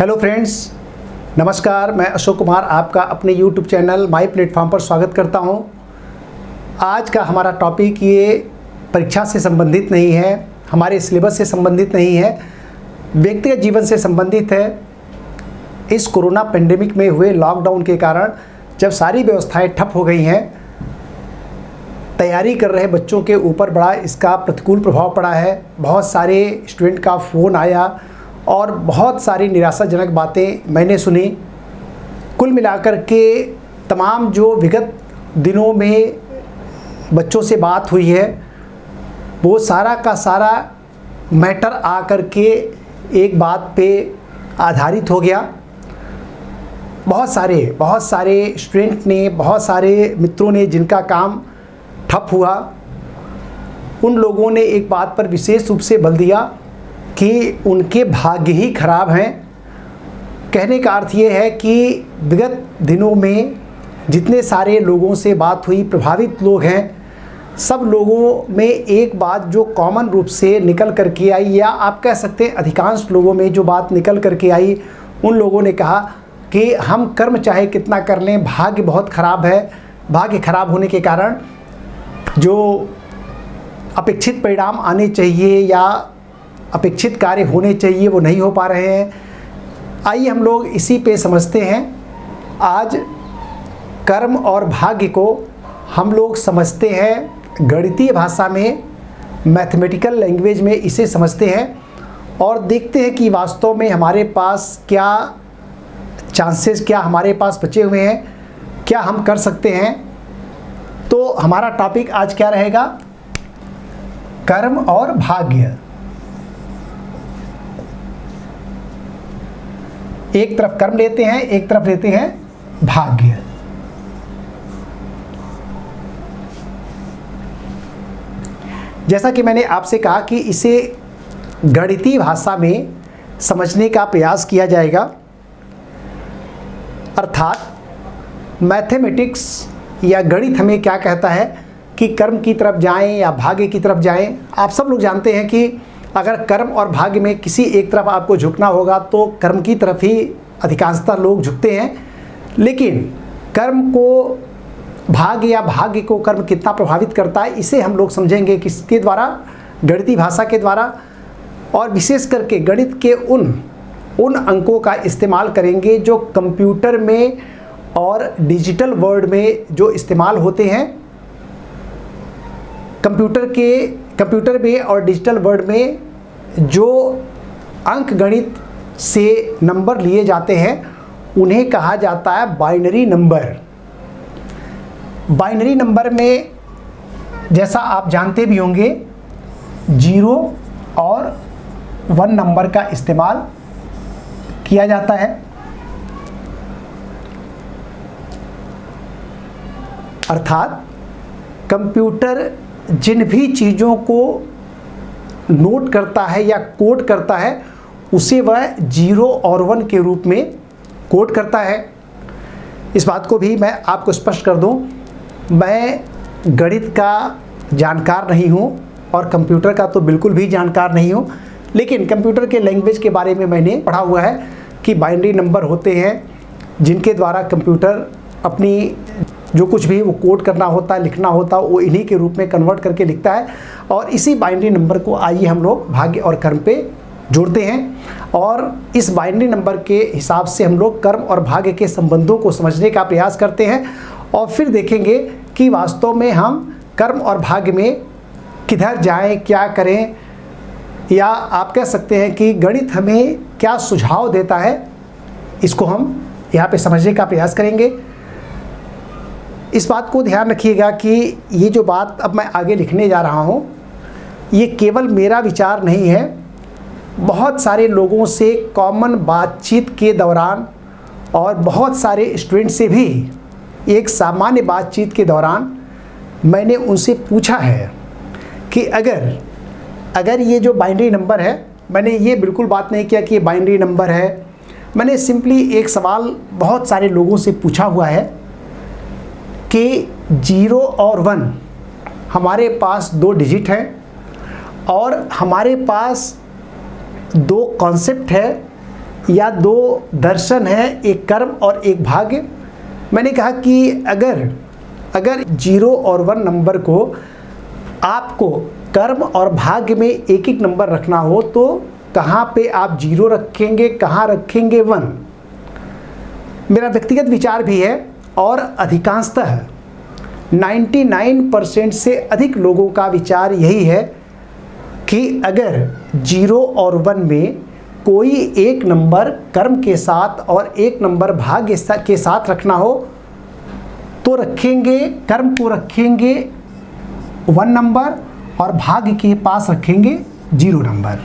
Hello friends, नमस्कार। मैं अशोक कुमार आपका अपने यूट्यूब चैनल माई प्लेटफॉर्म पर स्वागत करता हूं। आज का हमारा टॉपिक ये परीक्षा से संबंधित नहीं है, हमारे सिलेबस से संबंधित नहीं है, व्यक्तिगत जीवन से संबंधित है। इस कोरोना पेंडेमिक में हुए लॉकडाउन के कारण जब सारी व्यवस्थाएं ठप हो गई हैं, तैयारी कर रहे बच्चों के ऊपर बड़ा इसका प्रतिकूल प्रभाव पड़ा है। बहुत सारे स्टूडेंट का फ़ोन आया और बहुत सारी निराशाजनक बातें मैंने सुनी। कुल मिलाकर के तमाम जो विगत दिनों में बच्चों से बात हुई है, वो सारा का सारा मैटर आकर के एक बात पे आधारित हो गया। बहुत सारे स्टूडेंट ने, बहुत सारे मित्रों ने जिनका काम ठप हुआ, उन लोगों ने एक बात पर विशेष रूप से बल दिया कि उनके भाग्य ही खराब हैं। कहने का अर्थ ये है कि विगत दिनों में जितने सारे लोगों से बात हुई, प्रभावित लोग हैं, सब लोगों में एक बात जो कॉमन रूप से निकल कर के आई, या आप कह सकते हैं अधिकांश लोगों में जो बात निकल कर के आई, उन लोगों ने कहा कि हम कर्म चाहे कितना कर लें, भाग्य बहुत ख़राब है। भाग्य खराब होने के कारण जो अपेक्षित परिणाम आने चाहिए या अपेक्षित कार्य होने चाहिए वो नहीं हो पा रहे हैं। आइए हम लोग इसी पे समझते हैं। आज कर्म और भाग्य को हम लोग समझते हैं गणितीय भाषा में, मैथमेटिकल लैंग्वेज में इसे समझते हैं और देखते हैं कि वास्तव में हमारे पास क्या चांसेस, क्या हमारे पास बचे हुए हैं, क्या हम कर सकते हैं। तो हमारा टॉपिक आज क्या रहेगा? कर्म और भाग्य। एक तरफ कर्म लेते हैं, एक तरफ लेते हैं भाग्य। जैसा कि मैंने आपसे कहा कि इसे गणितीय भाषा में समझने का प्रयास किया जाएगा, अर्थात मैथमेटिक्स या गणित हमें क्या कहता है कि कर्म की तरफ जाएं या भाग्य की तरफ जाएं। आप सब लोग जानते हैं कि अगर कर्म और भाग्य में किसी एक तरफ आपको झुकना होगा तो कर्म की तरफ ही अधिकांशतः लोग झुकते हैं। लेकिन कर्म को भाग्य या भाग्य को कर्म कितना प्रभावित करता है, इसे हम लोग समझेंगे किसके द्वारा? गणितीय भाषा के द्वारा। और विशेष करके गणित के उन अंकों का इस्तेमाल करेंगे जो कंप्यूटर में और डिजिटल वर्ल्ड में जो इस्तेमाल होते हैं। कंप्यूटर में और डिजिटल वर्ल्ड में जो अंक गणित से नंबर लिए जाते हैं उन्हें कहा जाता है बाइनरी नंबर। बाइनरी नंबर में, जैसा आप जानते भी होंगे, 0 और 1 नंबर का इस्तेमाल किया जाता है। अर्थात कंप्यूटर जिन भी चीज़ों को नोट करता है या कोड करता है उसे वह 0 और 1 के रूप में कोड करता है। इस बात को भी मैं आपको स्पष्ट कर दूं, मैं गणित का जानकार नहीं हूं और कंप्यूटर का तो बिल्कुल भी जानकार नहीं हूं, लेकिन कंप्यूटर के लैंग्वेज के बारे में मैंने पढ़ा हुआ है कि बाइनरी नंबर होते हैं जिनके द्वारा कंप्यूटर अपनी जो कुछ भी वो कोड करना होता है, लिखना होता है, वो इन्हीं के रूप में कन्वर्ट करके लिखता है। और इसी बाइनरी नंबर को आइए हम लोग भाग्य और कर्म पे जोड़ते हैं और इस बाइनरी नंबर के हिसाब से हम लोग कर्म और भाग्य के संबंधों को समझने का प्रयास करते हैं और फिर देखेंगे कि वास्तव में हम कर्म और भाग्य में किधर जाएं, क्या करें, या आप कह सकते हैं कि गणित हमें क्या सुझाव देता है। इसको हम यहाँ पे समझने का प्रयास करेंगे। इस बात को ध्यान रखिएगा कि ये जो बात अब मैं आगे लिखने जा रहा हूँ, ये केवल मेरा विचार नहीं है। बहुत सारे लोगों से कॉमन बातचीत के दौरान और बहुत सारे स्टूडेंट से भी एक सामान्य बातचीत के दौरान मैंने उनसे पूछा है कि अगर ये जो बाइनरी नंबर है, मैंने ये बिल्कुल बात नहीं किया कि ये बाइनरी नंबर है, मैंने सिंपली एक सवाल बहुत सारे लोगों से पूछा हुआ है कि 0 और 1 हमारे पास 2 डिजिट हैं और हमारे पास 2 कॉन्सेप्ट है या दो दर्शन है, एक कर्म और एक भाग्य। मैंने कहा कि अगर 0 और 1 नंबर को आपको कर्म और भाग्य में एक एक नंबर रखना हो तो कहाँ पे आप 0 रखेंगे, कहाँ रखेंगे 1? मेरा व्यक्तिगत विचार भी है और अधिकांशतः 99% से अधिक लोगों का विचार यही है कि अगर 0 और 1 में कोई एक नंबर कर्म के साथ और एक नंबर भाग्य के साथ रखना हो तो रखेंगे, कर्म को रखेंगे 1 नंबर और भाग्य के पास रखेंगे 0 नंबर।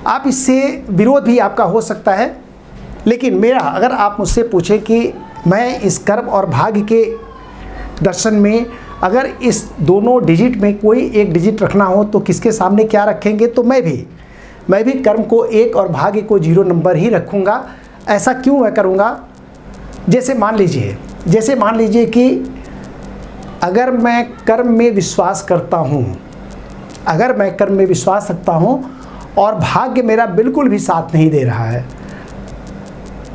आप इससे विरोध भी आपका हो सकता है, लेकिन मेरा, अगर आप मुझसे पूछें कि मैं इस कर्म और भाग्य के दर्शन में अगर इस दोनों डिजिट में कोई एक डिजिट रखना हो तो किसके सामने क्या रखेंगे, तो मैं भी कर्म को 1 और भाग्य को 0 नंबर ही रखूँगा। ऐसा क्यों मैं करूँगा? जैसे मान लीजिए कि अगर मैं कर्म में विश्वास करता हूँ, अगर मैं कर्म में विश्वास रखता हूँ और भाग्य मेरा बिल्कुल भी साथ नहीं दे रहा है,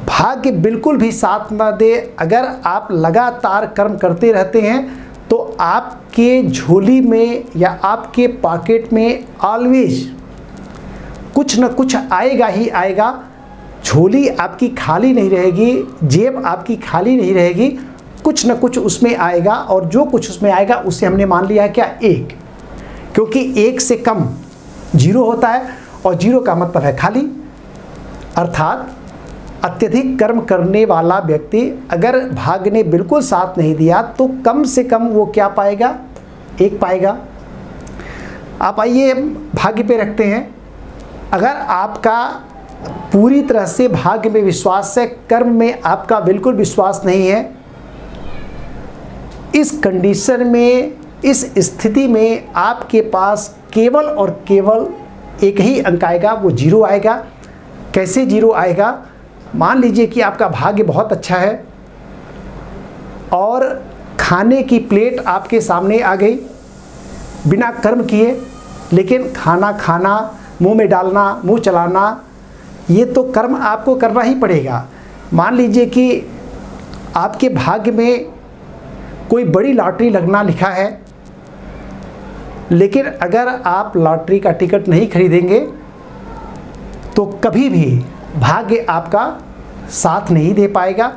भाग्य बिल्कुल भी साथ ना दे, अगर आप लगातार कर्म करते रहते हैं तो आपके झोली में या आपके पॉकेट में ऑलवेज कुछ न कुछ आएगा ही आएगा। झोली आपकी खाली नहीं रहेगी, जेब आपकी खाली नहीं रहेगी, कुछ न कुछ उसमें आएगा। और जो कुछ उसमें आएगा उसे हमने मान लिया है क्या? 1, क्योंकि 1 से कम 0 होता है और 0 का मतलब है खाली। अर्थात अत्यधिक कर्म करने वाला व्यक्ति अगर भाग्य ने बिल्कुल साथ नहीं दिया तो कम से कम वो क्या पाएगा? 1 पाएगा। आप आइए भाग्य पे रखते हैं। अगर आपका पूरी तरह से भाग्य में विश्वास है, कर्म में आपका बिल्कुल विश्वास नहीं है, इस कंडीशन में, इस स्थिति में आपके पास केवल और केवल एक ही अंक आएगा, वो 0 आएगा। कैसे 0 आएगा? मान लीजिए कि आपका भाग्य बहुत अच्छा है और खाने की प्लेट आपके सामने आ गई बिना कर्म किए, लेकिन खाना, मुंह में डालना, मुंह चलाना, ये तो कर्म आपको करना ही पड़ेगा। मान लीजिए कि आपके भाग्य में कोई बड़ी लॉटरी लगना लिखा है, लेकिन अगर आप लॉटरी का टिकट नहीं खरीदेंगे तो कभी भी भाग्य आपका साथ नहीं दे पाएगा।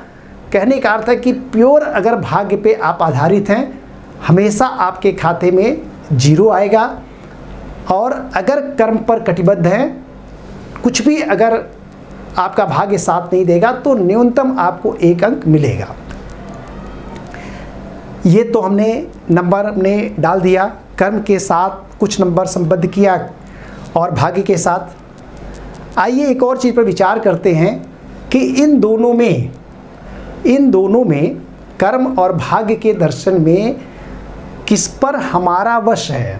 कहने का अर्थ है कि प्योर अगर भाग्य पे आप आधारित हैं, हमेशा आपके खाते में 0 आएगा। और अगर कर्म पर कटिबद्ध हैं, कुछ भी अगर आपका भाग्य साथ नहीं देगा तो न्यूनतम आपको 1 अंक मिलेगा। ये तो हमने नंबर ने डाल दिया, कर्म के साथ कुछ नंबर संबद्ध किया और भाग्य के साथ। आइए एक और चीज़ पर विचार करते हैं कि इन दोनों में कर्म और भाग्य के दर्शन में किस पर हमारा वश है,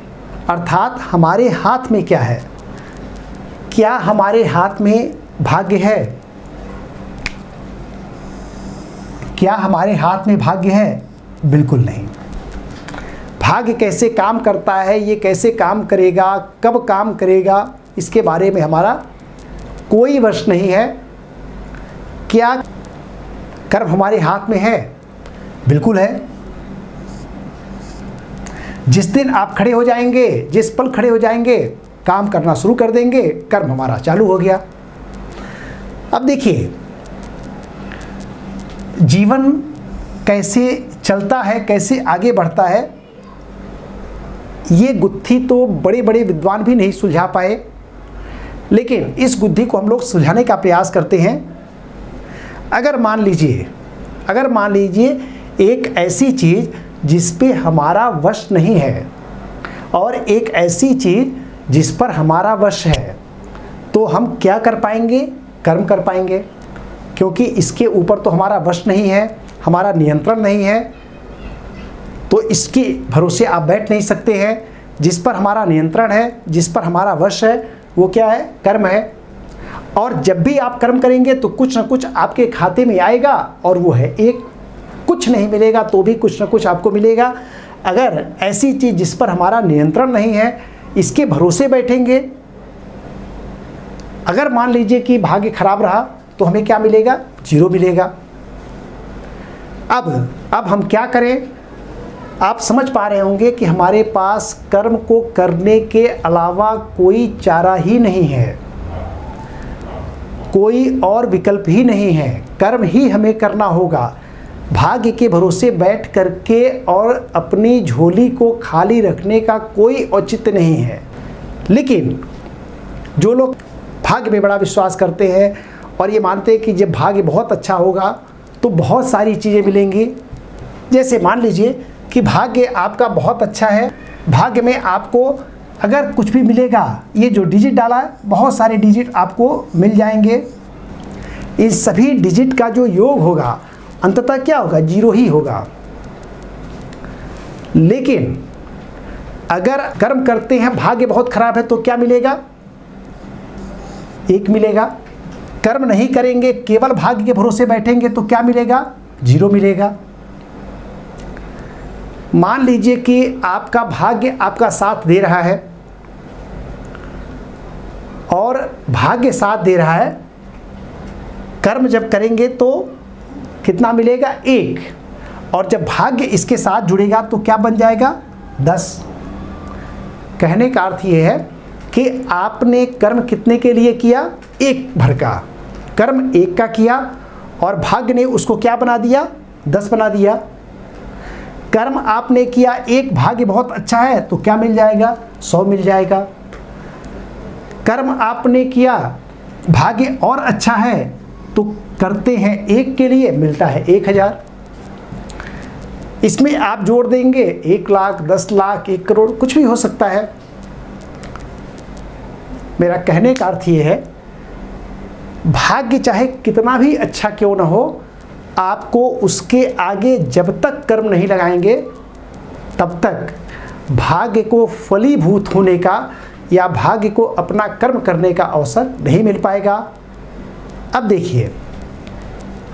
अर्थात हमारे हाथ में क्या है? क्या हमारे हाथ में भाग्य है? क्या हमारे हाथ में भाग्य है? बिल्कुल नहीं। भाग्य कैसे काम करता है, ये कैसे काम करेगा, कब काम करेगा, इसके बारे में हमारा कोई वश नहीं है। क्या कर्म हमारे हाथ में है? बिल्कुल है। जिस दिन आप खड़े हो जाएंगे, जिस पल खड़े हो जाएंगे, काम करना शुरू कर देंगे, कर्म हमारा चालू हो गया। अब देखिए जीवन कैसे चलता है, कैसे आगे बढ़ता है, ये गुत्थी तो बड़े बड़े विद्वान भी नहीं सुलझा पाए, लेकिन इस गुत्थी को हम लोग सुलझाने का प्रयास करते हैं। अगर मान लीजिए एक ऐसी चीज़ जिस पे हमारा वश नहीं है और एक ऐसी चीज़ जिस पर हमारा वश है, तो हम क्या कर पाएंगे? कर्म कर पाएंगे, क्योंकि इसके ऊपर तो हमारा वश नहीं है, हमारा नियंत्रण नहीं है, तो इसके भरोसे आप बैठ नहीं सकते हैं। जिस पर हमारा नियंत्रण है, जिस पर हमारा वश है, वो क्या है? कर्म है। और जब भी आप कर्म करेंगे तो कुछ ना कुछ आपके खाते में आएगा और वो है 1। कुछ नहीं मिलेगा तो भी कुछ ना कुछ आपको मिलेगा। अगर ऐसी चीज़ जिस पर हमारा नियंत्रण नहीं है, इसके भरोसे बैठेंगे, अगर मान लीजिए कि भाग्य खराब रहा तो हमें क्या मिलेगा? 0 मिलेगा। अब हम क्या करें? आप समझ पा रहे होंगे कि हमारे पास कर्म को करने के अलावा कोई चारा ही नहीं है, कोई और विकल्प ही नहीं है। कर्म ही हमें करना होगा। भाग्य के भरोसे बैठ करके और अपनी झोली को खाली रखने का कोई औचित्य नहीं है। लेकिन जो लोग भाग्य में बड़ा विश्वास करते हैं और ये मानते हैं कि जब भाग्य बहुत अच्छा होगा तो बहुत सारी चीज़ें मिलेंगी। जैसे मान लीजिए कि भाग्य आपका बहुत अच्छा है, भाग्य में आपको अगर कुछ भी मिलेगा, ये जो डिजिट डाला है बहुत सारे डिजिट आपको मिल जाएंगे। इन सभी डिजिट का जो योग होगा अंततः क्या होगा? 0 ही होगा। लेकिन अगर कर्म करते हैं, भाग्य बहुत खराब है तो क्या मिलेगा? 1 मिलेगा। कर्म नहीं करेंगे, केवल भाग्य के भरोसे बैठेंगे तो क्या मिलेगा? 0 मिलेगा। मान लीजिए कि आपका भाग्य आपका साथ दे रहा है और भाग्य साथ दे रहा है, कर्म जब करेंगे तो कितना मिलेगा? 1। और जब भाग्य इसके साथ जुड़ेगा तो क्या बन जाएगा? 10। कहने का अर्थ ये है कि आपने कर्म कितने के लिए किया? 1 भर का कर्म 1 का किया और भाग्य ने उसको क्या बना दिया? 10 बना दिया। कर्म आपने किया 1, भाग्य बहुत अच्छा है तो क्या मिल जाएगा? 100 मिल जाएगा। कर्म आपने किया, भाग्य और अच्छा है तो करते हैं 1 के लिए, मिलता है 1000। इसमें आप जोड़ देंगे 1 लाख, 10 लाख, 1 करोड़, कुछ भी हो सकता है। मेरा कहने का अर्थ ये है, भाग्य चाहे कितना भी अच्छा क्यों ना हो, आपको उसके आगे जब तक कर्म नहीं लगाएंगे तब तक भाग्य को फलीभूत होने का या भाग्य को अपना कर्म करने का अवसर नहीं मिल पाएगा। अब देखिए,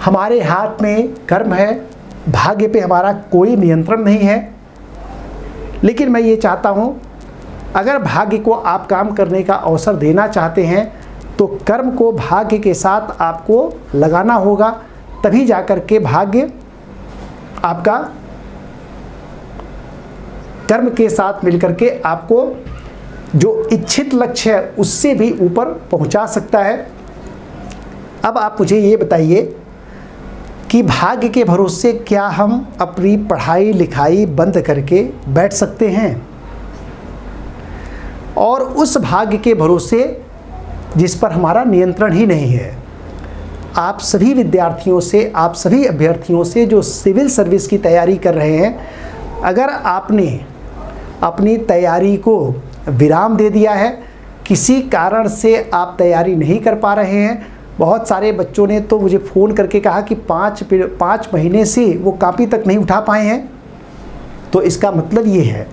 हमारे हाथ में कर्म है, भाग्य पे हमारा कोई नियंत्रण नहीं है। लेकिन मैं ये चाहता हूँ, अगर भाग्य को आप काम करने का अवसर देना चाहते हैं तो कर्म को भाग्य के साथ आपको लगाना होगा, तभी जाकर के भाग्य आपका कर्म के साथ मिलकर के आपको जो इच्छित लक्ष्य है उससे भी ऊपर पहुंचा सकता है। अब आप मुझे ये बताइए कि भाग्य के भरोसे क्या हम अपनी पढ़ाई लिखाई बंद करके बैठ सकते हैं और उस भाग्य के भरोसे जिस पर हमारा नियंत्रण ही नहीं है? आप सभी विद्यार्थियों से, आप सभी अभ्यर्थियों से जो सिविल सर्विस की तैयारी कर रहे हैं, अगर आपने अपनी तैयारी को विराम दे दिया है, किसी कारण से आप तैयारी नहीं कर पा रहे हैं, बहुत सारे बच्चों ने तो मुझे फ़ोन करके कहा कि 5 महीने से वो कॉपी तक नहीं उठा पाए हैं, तो इसका मतलब ये है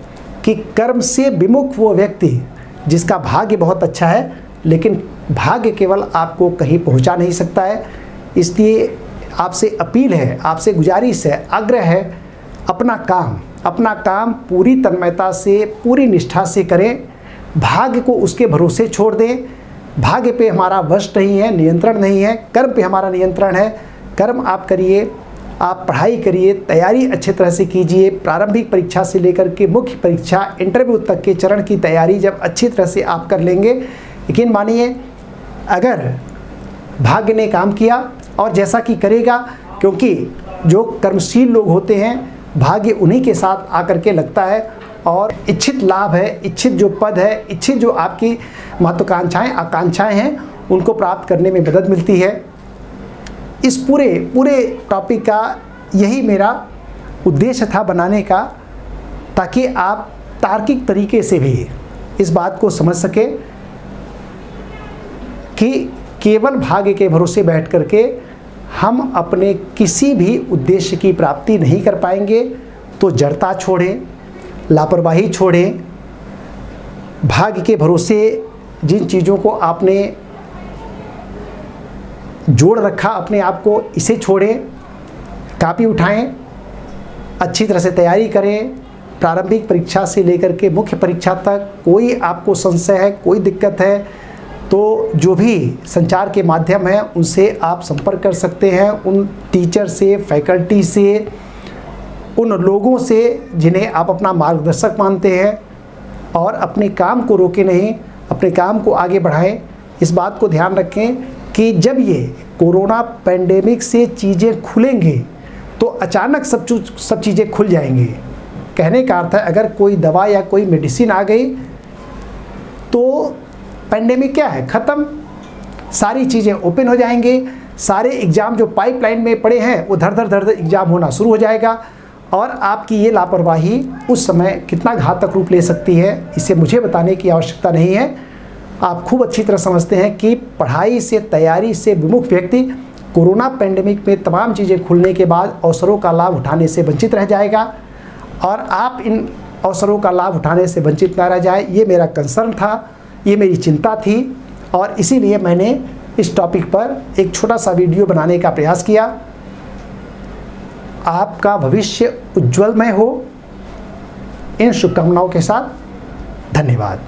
कि कर्म से विमुख वो व्यक्ति जिसका भाग्य बहुत अच्छा है, लेकिन भाग्य केवल आपको कहीं पहुंचा नहीं सकता है। इसलिए आपसे अपील है, आपसे गुजारिश है, आग्रह है, अपना काम पूरी तन्मयता से, पूरी निष्ठा से करें। भाग्य को उसके भरोसे छोड़ दें। भाग्य पे हमारा वश नहीं है, नियंत्रण नहीं है, कर्म पे हमारा नियंत्रण है। कर्म आप करिए, आप पढ़ाई करिए, तैयारी अच्छी तरह से कीजिए। प्रारंभिक परीक्षा से लेकर के मुख्य परीक्षा, इंटरव्यू तक के चरण की तैयारी जब अच्छी तरह से आप कर लेंगे, यकीन मानिए अगर भाग्य ने काम किया, और जैसा कि करेगा, क्योंकि जो कर्मशील लोग होते हैं भाग्य उन्हीं के साथ आकर के लगता है और इच्छित लाभ है, इच्छित जो पद है, इच्छित जो आपकी महत्वाकांक्षाएं आकांक्षाएं हैं उनको प्राप्त करने में मदद मिलती है। इस पूरे टॉपिक का यही मेरा उद्देश्य था बनाने का, ताकि आप तार्किक तरीके से भी इस बात को समझ सके कि केवल भाग्य के भरोसे बैठ करके हम अपने किसी भी उद्देश्य की प्राप्ति नहीं कर पाएंगे। तो जड़ता छोड़ें, लापरवाही छोड़ें, भाग्य के भरोसे जिन चीज़ों को आपने जोड़ रखा अपने आप को, इसे छोड़ें, कॉपी उठाएं, अच्छी तरह से तैयारी करें। प्रारंभिक परीक्षा से लेकर के मुख्य परीक्षा तक कोई आपको संशय है, कोई दिक्कत है, तो जो भी संचार के माध्यम हैं उनसे आप संपर्क कर सकते हैं, उन टीचर से, फैकल्टी से, उन लोगों से जिन्हें आप अपना मार्गदर्शक मानते हैं, और अपने काम को रोके नहीं, अपने काम को आगे बढ़ाएं। इस बात को ध्यान रखें कि जब ये कोरोना पैंडेमिक से चीज़ें खुलेंगी तो अचानक सब चीज़ें खुल जाएंगी। कहने का अर्थ है अगर कोई दवा या कोई मेडिसिन आ गई तो पैंडेमिक क्या है, ख़त्म, सारी चीज़ें ओपन हो जाएंगी, सारे एग्ज़ाम जो पाइपलाइन में पड़े हैं वो धड़ धड़ एग्ज़ाम होना शुरू हो जाएगा। और आपकी ये लापरवाही उस समय कितना घातक रूप ले सकती है इसे मुझे बताने की आवश्यकता नहीं है। आप खूब अच्छी तरह समझते हैं कि पढ़ाई से, तैयारी से विमुख व्यक्ति कोरोना पैंडेमिक में तमाम चीज़ें खुलने के बाद अवसरों का लाभ उठाने से वंचित रह जाएगा, और आप इन अवसरों का लाभ उठाने से वंचित ना रह जाए, ये मेरा कंसर्न था, ये मेरी चिंता थी। और इसीलिए मैंने इस टॉपिक पर एक छोटा सा वीडियो बनाने का प्रयास किया। आपका भविष्य उज्ज्वलमय हो, इन शुभकामनाओं के साथ धन्यवाद।